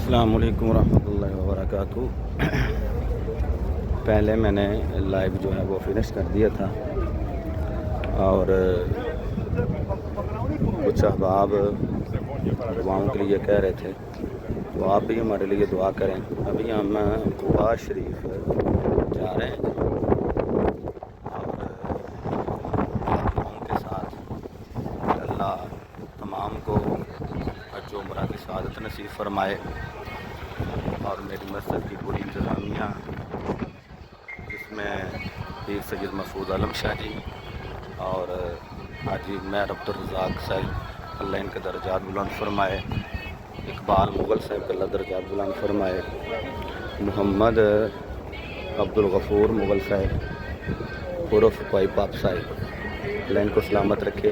السلام علیکم ورحمۃ اللہ وبرکاتہ۔ پہلے میں نے لائیو جو ہے وہ فنش کر دیا تھا اور کچھ احباب دعاؤں کے لیے کہہ رہے تھے، تو آپ بھی ہمارے لیے دعا کریں۔ ابھی ہم قباء شریف جا رہے ہیں اور دعاؤں کے ساتھ اللہ تمام کو حج و عمرہ کی سعادت نصیب فرمائے، اور میری مسجد کی پوری انتظامیہ جس میں پیر سید محفوظ عالم شاہ جی اور حاجی میر عبدالرزاق صاحب، اللہ ان کے درجات بلند فرمائے، اقبال مغل صاحب کے اللہ درجات بلند فرمائے، محمد عبدالغفور مغل صاحب عرف پائی پاپ صاحب، اللہ ان کو سلامت رکھے۔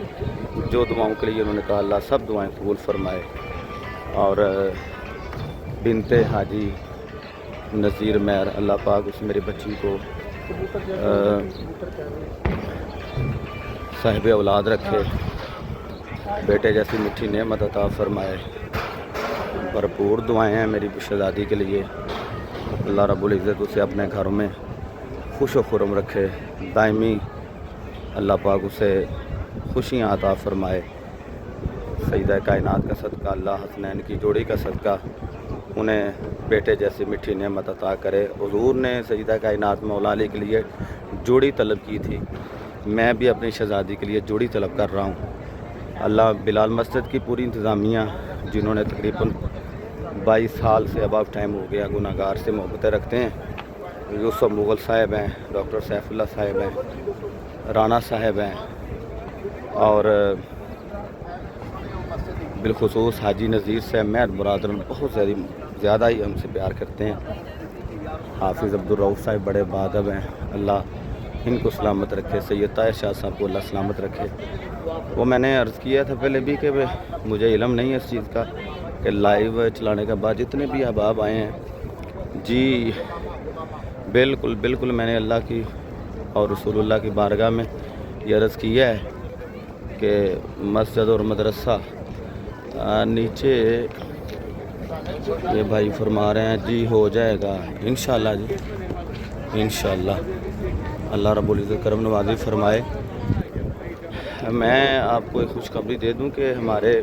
جو دعاؤں کے لیے انہوں نے کہا اللہ سب دعائیں قبول فرمائے، اور بنت حاجی نذیر میر، اللہ پاک اس میری بچی کو صاحب اولاد رکھے، بیٹے جیسی میٹھی نعمت عطا فرمائے۔ بھرپور دعائیں ہیں میری شہزادی کے لیے، اللہ رب العزت اسے اپنے گھر میں خوش و خرم رکھے، دائمی اللہ پاک اسے خوشیاں عطا فرمائے۔ سیدہ کائنات کا صدقہ، اللہ حسنین کی جوڑی کا صدقہ انہیں بیٹے جیسی میٹھی نعمت عطا کرے۔ حضور نے سیدہ کائنات مولا علی کے لیے جوڑی طلب کی تھی، میں بھی اپنی شہزادی کے لیے جوڑی طلب کر رہا ہوں۔ اللہ بلال مسجد کی پوری انتظامیہ جنہوں نے تقریباً 22 سال سے اباؤٹ ٹائم ہو گیا گناہ گار سے محبتیں رکھتے ہیں، یوسف مغل صاحب ہیں، ڈاکٹر سیف اللہ صاحب ہیں، رانا صاحب ہیں، اور بالخصوص حاجی نذیر صاحب میر برادرن بہت زیادہ ہی ہم سے پیار کرتے ہیں۔ حافظ عبدالرؤف صاحب بڑے بادب ہیں، اللہ ان کو سلامت رکھے۔ سید طاہر شاہ صاحب کو اللہ سلامت رکھے۔ وہ میں نے عرض کیا تھا پہلے بھی کہ مجھے علم نہیں ہے اس چیز کا کہ لائیو چلانے کے بعد جتنے بھی احباب آئے ہیں، جی بالکل میں نے اللہ کی اور رسول اللہ کی بارگاہ میں یہ عرض کیا ہے کہ مسجد اور مدرسہ نیچے یہ بھائی فرما رہے ہیں جی ہو جائے گا انشاءاللہ، جی انشاءاللہ اللہ رب العزت کرم نوازی فرمائے۔ میں آپ کو ایک خوشخبری دے دوں کہ ہمارے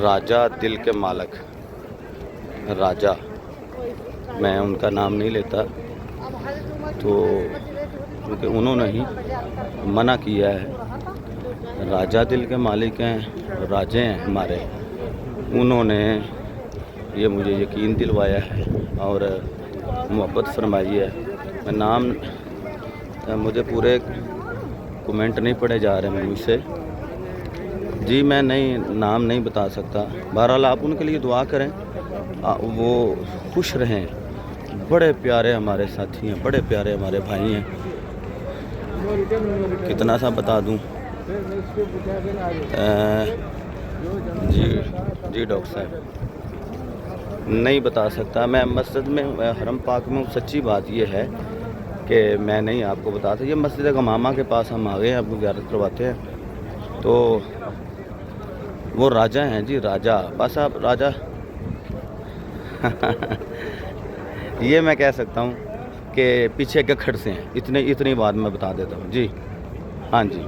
راجہ دل کے مالک، راجہ میں ان کا نام نہیں لیتا تو کیونکہ انہوں نے ہی منع کیا ہے، راجہ دل کے مالک ہیں، راجے ہیں ہمارے، انہوں نے یہ مجھے یقین دلوایا ہے اور محبت فرمائی ہے۔ میں نام مجھے پورے کومنٹ نہیں پڑھے جا رہے مجھ سے، جی میں نام نہیں بتا سکتا۔ بہرحال آپ ان کے لیے دعا کریں، وہ خوش رہیں، بڑے پیارے ہمارے ساتھی ہیں، بڑے پیارے ہمارے بھائی ہیں۔ کتنا سا بتا دوں؟ جی ڈاکٹر صاحب نہیں بتا سکتا میں مسجد میں حرم پاک میں، سچی بات یہ ہے کہ میں نہیں آپ کو بتاتا۔ یہ مسجد غمامہ کے پاس ہم آ گئے ہیں، آپ کو زیارت کرواتے ہیں، تو وہ راجہ ہیں جی، راجہ، بس آپ راجہ یہ میں کہہ سکتا ہوں کہ پیچھے گکھڑ سے ہیں، اتنی بات میں بتا دیتا ہوں جی۔ ہاں جی،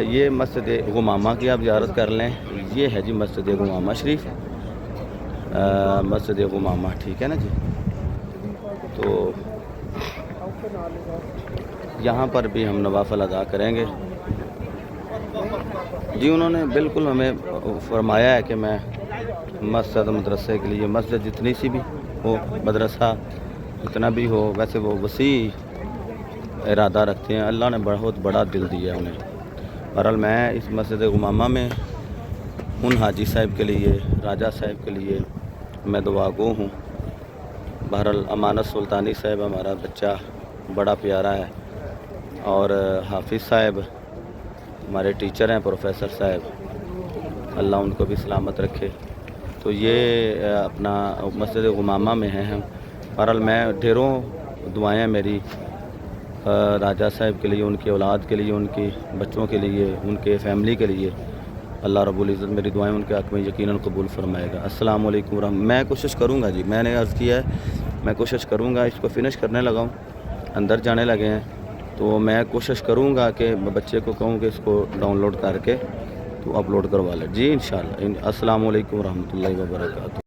یہ مسجد غمامہ کی آپ زیارت کر لیں، یہ ہے جی مسجد غمامہ شریف، مسجد غمامہ، ٹھیک ہے نا جی۔ تو یہاں پر بھی ہم نوافل ادا کریں گے جی۔ انہوں نے بالکل ہمیں فرمایا ہے کہ میں مسجد مدرسے کے لیے، مسجد جتنی سی بھی ہو، مدرسہ جتنا بھی ہو، ویسے وہ وسیع ارادہ رکھتے ہیں، اللہ نے بہت بڑا دل دیا ہے انہیں۔ بہرحال میں اس مسجد غمامہ میں ان حاجی صاحب کے لیے، راجہ صاحب کے لیے میں دعا گو ہوں۔ بہرحال امانت سلطانی صاحب ہمارا بچہ بڑا پیارا ہے، اور حافظ صاحب ہمارے ٹیچر ہیں، پروفیسر صاحب، اللہ ان کو بھی سلامت رکھے۔ تو یہ اپنا مسجد غمامہ میں ہیں ہم۔ بہرحال میں ڈھیروں دعائیں میری راجہ صاحب کے لیے، ان کی اولاد کے لیے، ان کی بچوں کے لیے، ان کے فیملی کے لیے، اللہ رب العزت میری دعائیں ان کے حق میں یقیناً قبول فرمائے گا. السلام علیکم ورحمۃ. میں کوشش کروں گا جی, میں نے عرض کیا ہے میں کوشش کروں گا, اس کو فنش کرنے لگا ہوں, اندر جانے لگے ہیں, تو میں کوشش کروں گا کہ بچے کو کہوں کہ اس کو ڈاؤن لوڈ کر کے تو اپلوڈ کروا لے. جی انشاءاللہ. السلام علیکم ورحمۃ اللہ وبرکاتہ.